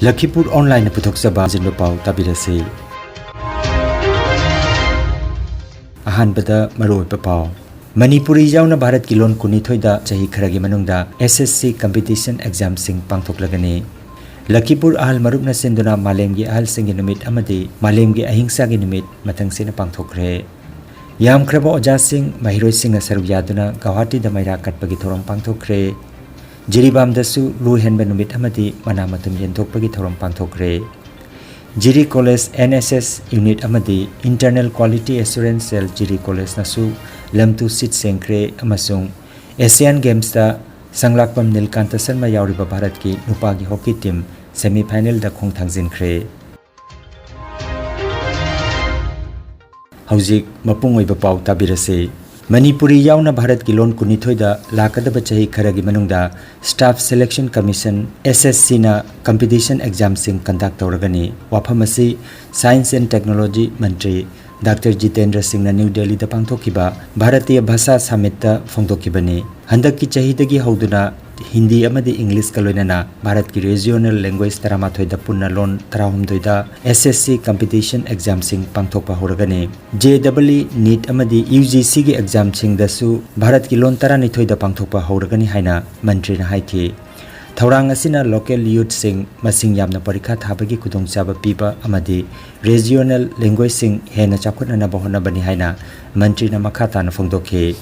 Lakhipuronline puthokjaba Khomjinba Pao tabirase. Ahanbada maroiba Pao. Manipuri yauna Bharat ki lon kunithoida chahi kharagi manungda SSC competition exam sing pangthoklagani. Lakhipur ahal marupna sinduna malemgi ahal singi numit amadi malemgi ahingsa gi numit mathangsina pangthokre. Yam khraba oja sing mahiroi singna saruk yaduna Guwahati da maira katpagi thorong pangthokre. Jiribam dasu lu henba numit amadi mana matum yenthokpagi thorong pangthokre. Jiri College NSS Unit amadi Internal Quality Assurance Cell Jiri College nasu lamtu sit sengkre amasung Asian Games da sanglakpam Nilkanta Sarma yauriba Bharat ki nupagi hockey team semi final da khongthangjinkre. Haujik mapung oiba pau tabirase. Manipuri yauna Bharat ki lon kunithoida lakadaba chahi kharagi manungda Staff Selection Commission SSC na competition exam sing conduct tawragani. Wafamasi Science and Technology Mantri Dr. Jitendra Singh na New Delhi da pangthokiba Bharatiya Bhasha Summit ta phongtokibani. Handakki chahidagi hauduna Hindi amadi English kaloinana Bharat ki regional language taramathoy da punna lon tarahumdoi da SSC competition exam sing pangthokpa horagani. JEE NEET amadi UGC gi exam sing dasu Bharat ki lon taranithoi da pangthokpa horagani haina mantri na haiki. Thaurang asina local youth sing masing yamna parikha thabagi khudongchaba piba amadi regional language sing hena chakhotna bahona bani haina mantri na makha tana phongdokhe.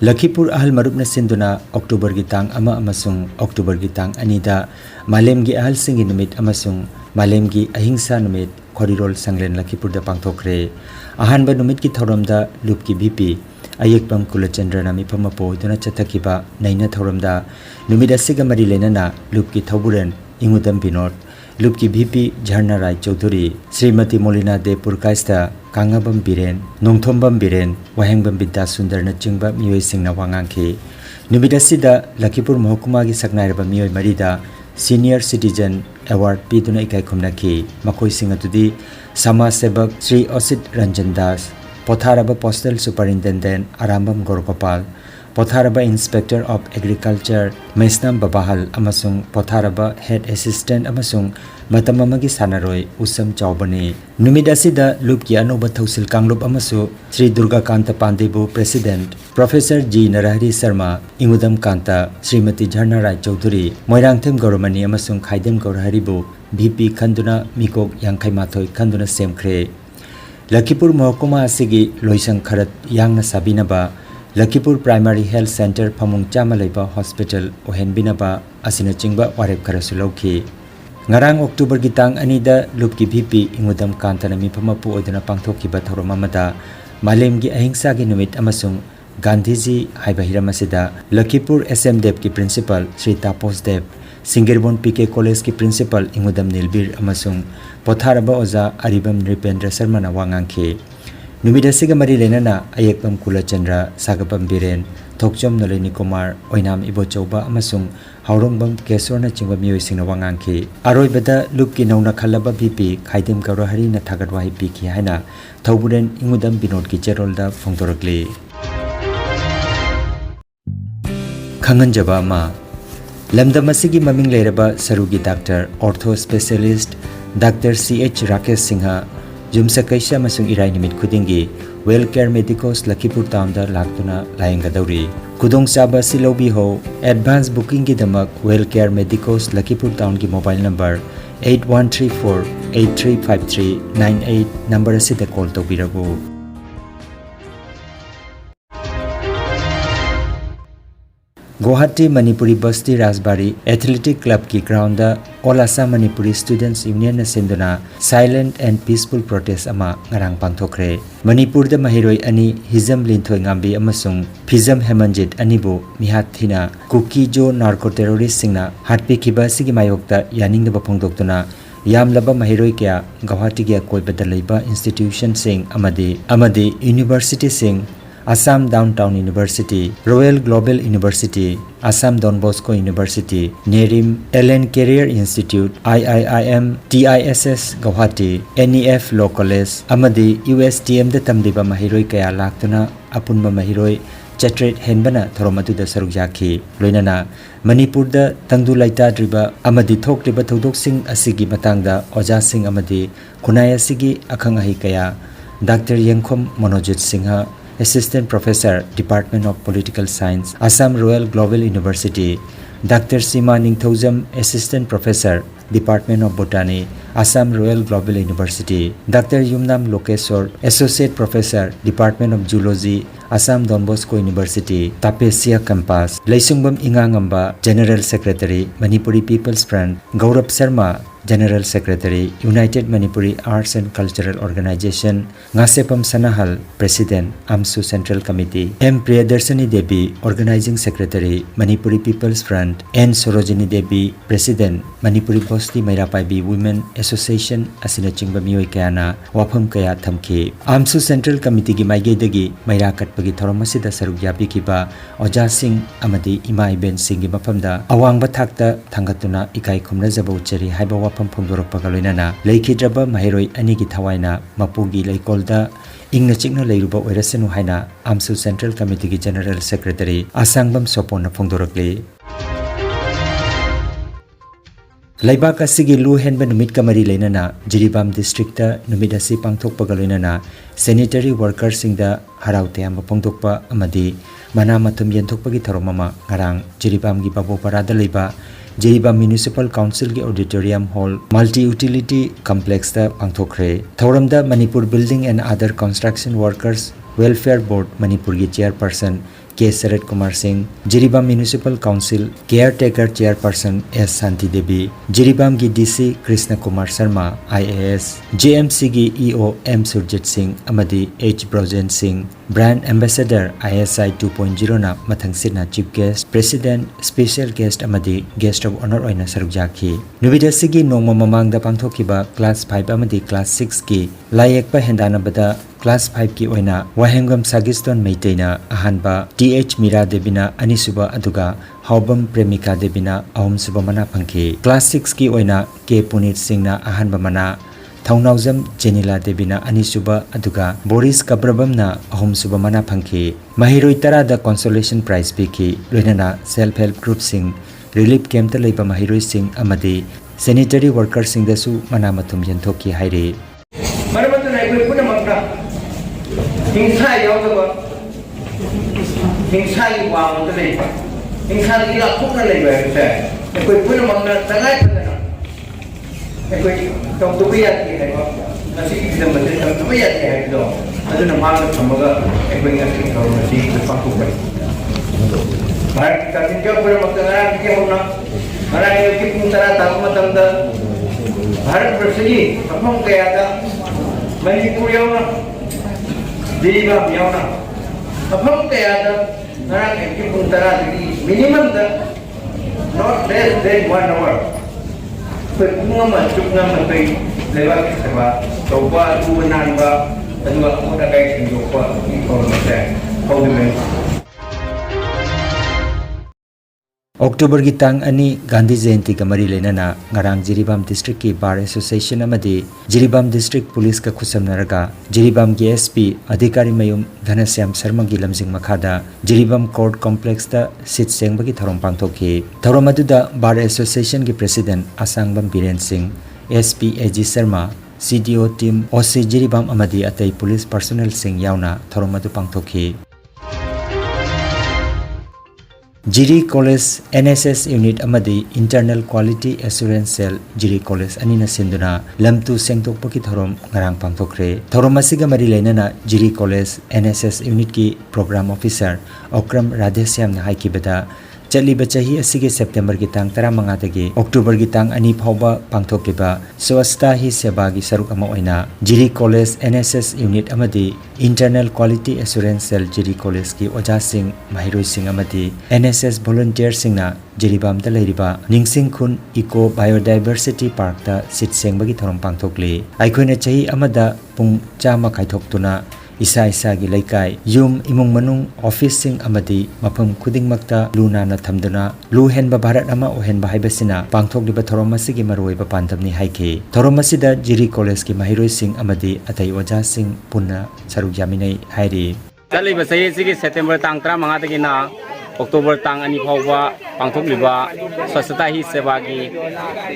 Lakhipur ahal marupna sinduna October gi tang ama amasung October gi tang anida malemgi ahal singi numit amasung malemgi ahingsa numit khorirol sanglen Lakhipur da pangthokre. Ahanba numit ki thoramda lupki BP Ayekpam Kulachandra nami pamapo duna chathakiba naina thoramda numit asiga mari lenana lupki thoburen ingudam binod lupki BP Jharna Rai Chaudhuri Srimati Molina de Purkaista Kangabam Biren Nongthombam Biren Wahengbam Bidda Sundar na chingba miyoi singna wangangki numit asida Lakhipur Mahokuma gi saknairaba miyoi marida Senior Citizen Award piduna ikai khumnaki makoi singa tudi Sama Sebak Sri Osit Ranjan Das Potharaba Postal Superintendent Arambam Gorgopal Potharaba Inspector of Agriculture Mesnam Babahal amasung Potharaba Head Assistant amasung matamamagi sanaroi usam chaubani numit asida lupki anoba thausil kanglup amasu Sri Durga Kanta Pandebu President Professor G Narahari Sharma Ingudam Kanta Srimati Jharna Rai Chaudhuri Moirangthem Gauramani amasung Khaidem Gauraharibu VP Khanduna Mikok Yangkai Mathoi Khanduna Semkhre. Lakhipur Mahokuma asigi loisang kharat yangna sabinaba Lakhipur Primary Health Center Phamung Chama Leiba Hospital ohenbinaba asina chingba warep kharasu lauki. Ngarang October gi tang anida lupki VP Ingudam Kantana mipamapu oidana pangthokiba thorom amada malemgi ahingsa gi numit amasung Gandhiji haiba hiramasida Lakhipur SM Dev ki principal Sri Tapos Dev Singirbon PK College ki principal Ingudam Nilbir amasung Potharaba Oza Aribam Nripendra Sharma na wangangki numit asiga mari lenana Ayekpam Kulachandra Sagapam Biren Thokchom Nolini Kumar Oinam Ibochauba amasung Haurongbam Kesorna chingba miyoi singna wangangki aroibada lupki nauna khalaba VP Khaidem Gaurahari na thagatwahi piki haina Thauburen Ingudam Binod ki cherolda phongtorakli. Khanganjaba ama lamdam asigi maming leiraba sarugi Doctor Ortho Specialist Dr. CH Rakesh Singha Jumsakaisha masung irai nimit khudingi Well Care Medicos Lakhipur Town da laktuna layengadauri. Kudong saba silobi ho advance booking ki damak Well Care Medicos Lakhipur Town ki mobile number 8134-835398 number asida call tawbirabu. Guwahati Manipuri Basti Rajbari Athletic Club ki ground da All Assam Manipuri Students Union na sinduna silent and peaceful protest ama ngarang pangthokre. Manipur da mahiroi ani Hizam Linthoi Ngambi amasung Phizam Hemanjit anibu mihat thina Kuki Jo narco terrorist singna hatpi kiba sigi mayokta yaning da phongdoktuna yamlaba mahiroi kya Guwahati gi koibada leiba institution sing amadi university sing Assam Downtown University, Royal Global University, Assam Don Bosco University, Nerim, LN Career Institute, IIIM, TISS Guwahati, NEF Law College, Amadi USTM da tamdiba mahiroi kaya laktuna apunba mahiroi Chatret Henbana Thoromatuda Sarujaki, Loinana, Manipurda, Tangdu Laita Driba, Amadi Tok Riba Todok Sing Asigi Matangda, Oja Sing Amadi, Kunaya Sigi Akangahikaya, Dr. Yankom Monojit Singha, Assistant Professor, Department of Political Science, Assam Royal Global University, Dr. Sima Ningthojam, Assistant Professor, Department of Botany, Assam Royal Global University, Dr. Yumnam Lokeswar, Associate Professor, Department of Zoology, Assam Don Bosco University, Tapesia Campus, Leisungbam Ingangamba, General Secretary, Manipuri People's Front, Gaurav Sharma, General Secretary, United Manipuri Arts and Cultural Organization, Ngasepam Sanahal, President, AMSU Central Committee, M. Priyadarsani Devi, Organizing Secretary, Manipuri People's Front, N. Sorojini Devi, President, Manipuri Bosti Mairapaibi Women Association, Asinachingba Miyoi Kayana, Wapam Kaya Thamki, AMSU Central Committee Gi Maigedagi, Mairakat Pagi Thoromasida Saruk Yabikiba, Oja Singh, Amadi Ima Iben Singh Mapamda, Awangba Thakta, Thangatuna, Ikai Kumra Zabaucheri, Haiba Pamphongdorok Pagaloinana, Laikhidraba Mahiroi Anigi Thawaina, Mapugi Laikolda, Ingna Chikna Leiruba Oirasenu Haina, AMSU Central Committee General Secretary, Asangbam Sopona Phongdorokli. Laibak asigi lu henba numit kamari leinana, Jiribam District numit asi pangthok pagaloinana, sanitary workers singda haraute amba pangthokpa amadi, mana matum yenthokpagi tharomama ngarang Jiribam gi Babo Parada leiba, Jiribam Municipal Council ki Auditorium Hall Multi-Utility Complex da pangthokre. Thoramda Manipur Building and Other Construction Workers Welfare Board Manipur ki Chairperson K. Sarat Kumar Singh, Jiribam Municipal Council Caretaker Chairperson S. Santi Devi, Jiribam ki DC Krishna Kumar Sharma IAS, JMC ki EO M. Surjit Singh Amadi H. Brojen Singh, Brand Ambassador ISI 2.0 na Mathangsina Chief Guest, President Special Guest Amadi Guest of Honor Oina Sarukjaki. Nubida Sigi Nongma Mamangda Pangthokiba Class 5 Amadi Class 6 ki Layekpa Hendanabada Class 5 ki oina Wahengam Sagiston Meiteina Ahanba TH Mira Debina Anisuba Aduga Haubam Premika Debina Ahum Suba Mana Pangki. Class 6 ki oina K. Punit Singh na Ahanba Mana Thaunauzam Jenila Debina Anisuba Aduga Boris Kabrabam na Ahum Suba Mana Pangki. Mahiroi Tara da Consolation Prize Piki Loinana Self-Help Group Singh Relief Camp ta Leiba Mahiroi Singh Amadi Sanitary Workers Singh dasu Mana Matum Yenthoki Hairi. Hingsa yaudaba hingsa ki wang ta lei hingsa ki la khuk na lei ba se koi puna mangna tangai puna koi tong tu ya ki hai ba nasi ki dam de tong tu ya ki hai do adu na ma ka thamaga koi nasi ko nasi pa ku bai bharat ka tin ka puna mangna ki homna mara ki puntara ta matam da bharat prasiji apam kaya da manipur yauna Jiribam yauna, apam kaya da narang ekip puntara di minimum da not less than 1 hour. Perpunga masukna sampai lewat serba, coba tuanan ba, dan ba muda kaya sinjopa informasi kau dulu. October ki tang ani Gandhi Jayanti ka mari leinana ngarang Jiribam District ki Bar Association amadi Jiribam District Police ka khusamnaraga Jiribam ki SP Adhikari Mayum Dhanasyam Sharma gi lamjing makhada Jiribam Court Complex da sit sengba ki thorom pangthokhi. Thorom aduda Bar Association ki President Asangbam Biren Singh, SP AG Sharma, CDO team OC Jiribam amadi atai police personnel sing yauna thorom adu pangthokhi. Jiri College NSS Unit Amadi Internal Quality Assurance Cell Jiri College Anina Sinduna Lamtu Sengtokpa ki thorom ngarang pangthokre. Thorom asiga mari leinana Jiri College NSS Unit ki Program Officer Okram Radhesyam na haikibada Chaliba chahi asige September ki tang 15 dagi October ki tang 2 phauba pangthokliba Swasta hi seba gi saruk ama oina Jiri College NSS Unit amadi Internal Quality Assurance Cell Jiri College ki Oja Singh Mahiroi Singh amadi NSS Volunteer Singh na Jiribam da leiriba Ningsing Khun Eco Biodiversity Park da sit sengba gi thorom pangthokli. Aikhoina chahi amada pung chama kaithoktuna Isa gi laikai yum imung manung office sing amadi mafam khudingmakta luna na thamduna lu henba bharat ama ohenba haibasina pangthokliba thorom asigi maroiba pandamni haike. Thorom asida Jiri College ki Mahiroi Singh amadi atai Oja Singh punna saruk yaminai hairi. चली बसई September तांग 15 October तांग 2 फाउबा पांथोकलिबा स्वच्छता ही सेवा की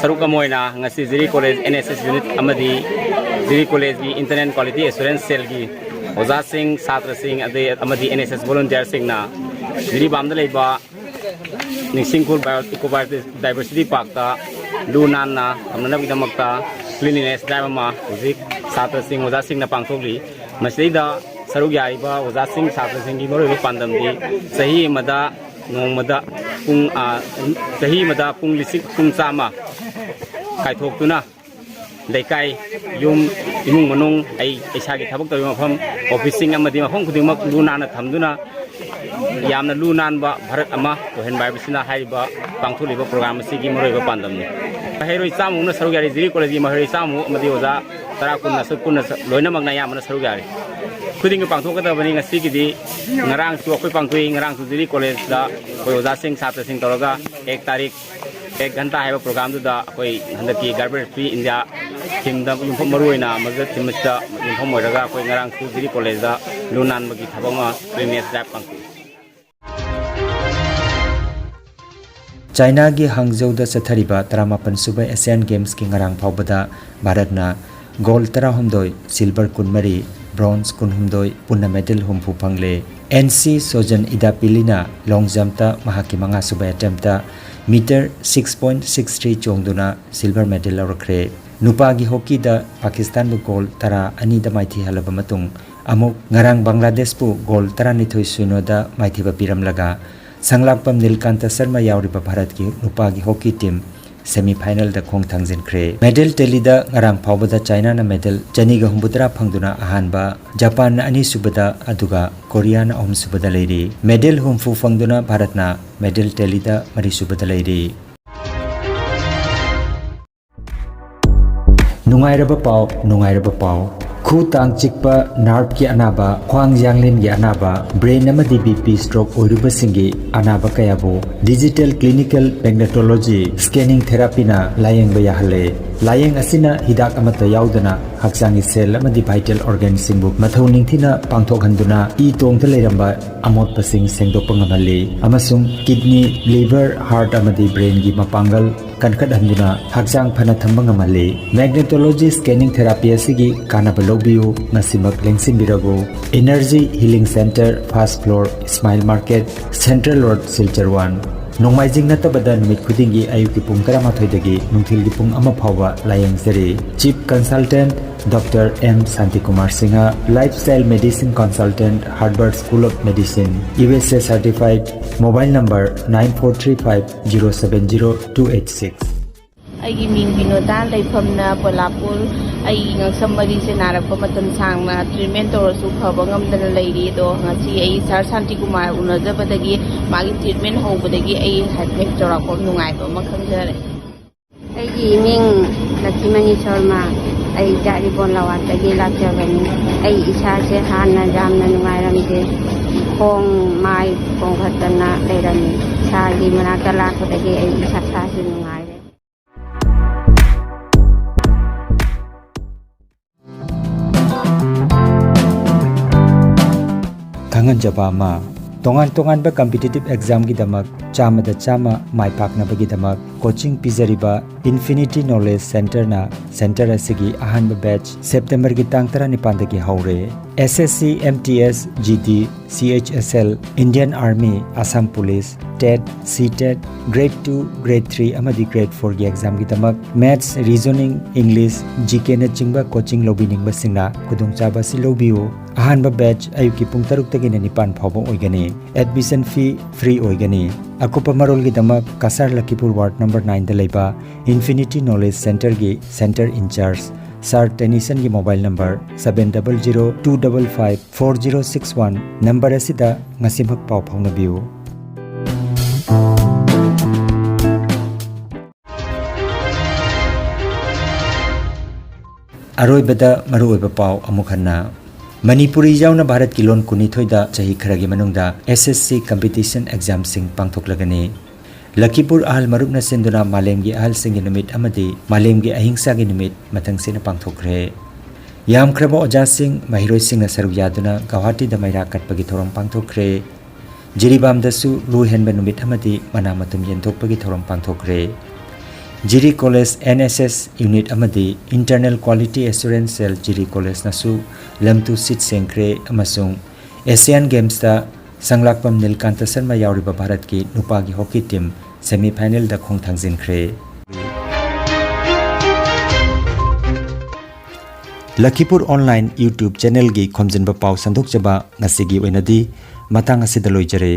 सरुक अमोयना ngasi Jiri college NSS unit अमदी Jiri college की internal quality assurance cell की ओजा सिंह छात्र सिंह अदे अमदी एनएसएस वॉलंटियर सिंह ना जिरी बामदा लेबा निसिंगपुर बायोडाइवर्सिटी पार्क ता लू नाना हमनबगिदमक्ता क्लीनलीनेस ड्राइव अमा हुजिक छात्र सिंह ओजा सिंह ना पांथोकली मसलीदा सरुक यारिबा ओजा सिंह छात्र सिंह की मरोइबा पांदमदी सही मदा नोंमदा पुंग सही मदा पुंग लिसिक पुंग चामा कायथोक्तुना लेकाय युम इमुंग मनुंग इसागी थबक तबि मफम ऑफिसिंग अमदि मफम खुदिमक लुनाना थमदुना यामना लुनानबा भारत अमा तोहेन बायबिसिना हाइबा पांथुलिबा प्रोग्राम सिगी मरोइबा पांदमनि महैरोइ चामुना सरुगारि जिरी कॉलेज की महैरोइ चामु अमदि ओजा तरा कुन्ना सुकुन्ना लोइनमकना यामना सरुगारि खुदिंग पांथोकदबनि ngasiगidi ngarang su akoi pangtui ngarang su Jiri college दा कोई ओजा सिंह छात्र सिंह तौरगा 1 तारीख 1 घंटा है प्रोग्राम दुदा कोई हंदकी गार्बेज फ्री इंडिया थीम दा युमफम मरुइना मग थीमस्ता युमफम मोरगा कोई ngarang su जिरी कॉलेज दा लुनान बगी थबंगा क्लीनेस ड्राइव पांगतु चाइना की हांगजौ दा चथरिबा 38 सुबह एशियन गेम्स की ngarang फावबदा भारतना गोल्ड 13 सिल्वर 12 ब्रॉन्ज 19 पुन्ना मेडल हुमफु फंगले एनसी सोजन इदापिलिना लॉन्ग जंप ता महाकी मंगा सुबह अटेम्प्ट ता मीटर 6.63 चोंगदुना सिल्वर मेडल लौरख्रे नुपागी हॉकी दा पाकिस्तान बु गोल तरा अनि दा माइथि हलब मतुंग अमुक ngarang बांग्लादेश बु गोल 12 सुनो दा माइथि पिरमलगा संगलापम नीलकांत शर्मा यावरिबा भारत की नुपागी हॉकी टीम सेमीफाइनल दा खोंग थांजिनख्रे मेडल टेलीदा ngarang फावबदा चाइना ना मेडल जनिगा हुंबुतरा फंगदुना अहानबा जापान ना अनि सुबदा अदुगा कोरिया ना अहम सुबदा लेरी मेडल हुंफु फंगदुना भारतना मेडल टेलीदा मरी सुबदा लेरी नुंगाइरबा पाव खु तांग चिकपा नार्व की अनाबा ख्वांग यांगलिन की अनाबा ब्रेन अमदी बीपी स्ट्रोक ओरिबा सिंगी अनाबा कयाबो digital clinical magnetology scanning therapy ना लायंग बयाहले लायंग असिना हिदाक अमत याउदना हक्सांगी सेल अमदी वाइटल ऑर्गन सिंबु मथौ निंथिना पांथोक हंदुना ई तोंगत लेरंबा अमोट पसिंग सेंगदोप ngamali amasung kidney liver heart amadi brain gi mapangal kankat handuna hakjang phana thamba ngamali magnetology scanning therapy asigi kanaba lobiu nasimak lengsim birago energy healing center first floor smile market central road silchar 1 नोंमाइजिंग नतबदा निमित खुदिंगी आयुकी पुंग 13 दगी नुंथिलगी पुंग अमा फावबा लायंगजरी chief consultant doctor M Shanti Kumar Singh lifestyle medicine consultant Harvard school of medicine USA certified mobile number 9435070286 अगी मिंग बिनोदा लेफमना पलापुर अई ngsamari se narakpa matam sangna treatment torosu phaba ngamdana leiri do ngasi ai sar santi kumar unajabadagi magi treatment hobadagi ai hatmek torakko nungai ba makhangjare अगी Ming Laxmani Sharma अई जारी bone लवातगी लाक्याबनी अई इसा से हाना जामना नुंगाइरमजे खोंग माई खोंग खतना Laramie सागी मनाका लाखदगी अई इसा सासे नुंगाइरे kangan jaba ma tongan ba competitive exam gi damak chama da chama mai pakna bagi damak coaching pizariba infinity knowledge center na center asigi ahan ba batch september gi tang 19 dagi haure ssc mts gd chsl indian army assam police tet ctet grade 2 grade 3 amadi grade 4 gi exam gi damak maths reasoning english gk na chingba coaching lobining ba singna kudung chaba si lobiu ahan ba batch ayuki pung 6 tagi na 9 phawba oigani admission fee free oigani akupa marol gi damak kasar Lakhipur ward number 9 da leiba infinity knowledge center gi center in charge Sir Tennyson की mobile number 7002554061 number असिदा ngasimak पाव फाउनबियो अरोइबदा मरुइबा पाव अमुखन्ना मणिपुरी जाउना भारत की loan कुनिथोइदा चाही खरगी मनुंगदा SSC competition exam सिंग पांगथोकलगनी लखीपुर आहल मरुपना सिंदुना मालेमगी आहल सिंगी नुमित अमदी मालेमगी अहिंसा की नुमित मथंग सेना पांगथोकरे ꯌꯥꯝꯈ꯭ꯔꯕ ꯑꯣꯖꯥꯁꯤꯡ ꯃꯍꯩꯔꯣꯏꯁꯤꯡꯅ ꯁꯔꯨꯛ ꯌꯥꯗꯨꯅ ꯒꯧꯍꯥꯇꯤꯗ ꯃꯩꯔꯥ ꯀꯠꯄꯒꯤ ꯊꯧꯔꯝ ꯄꯥꯡꯊꯣꯛꯈ꯭रे ꯖꯤꯔꯤꯕꯥꯝꯗꯁꯨ ꯂꯨ ꯍꯦꯟꯕ ꯅꯨꯃꯤꯠ ꯑꯃꯗꯤ ꯃꯅꯥ ꯃꯊꯨꯝ ꯌꯦꯟꯊꯣꯛꯄꯒꯤ ꯊꯧꯔꯝ ꯄꯥꯡꯊꯣꯛꯈ꯭रे ꯖꯤꯔꯤ ꯀꯣꯂꯦꯖ NSS यूनिट अमदी internal quality assurance cell Jiri college नसु लमतु सीट सेंख्रे अमसुंग एशियन गेम्स दा संगलाकपम नीलकांत शर्मा यावरिबा भारत की नुपागी हॉकी टीम सेमीफाइनल दा खोंथांजिनख्रे लखीपुर ऑनलाइन YouTube चैनल की खोमजिनबा पाव संदोकजबा ngasi gi oinadi matang asida loijare।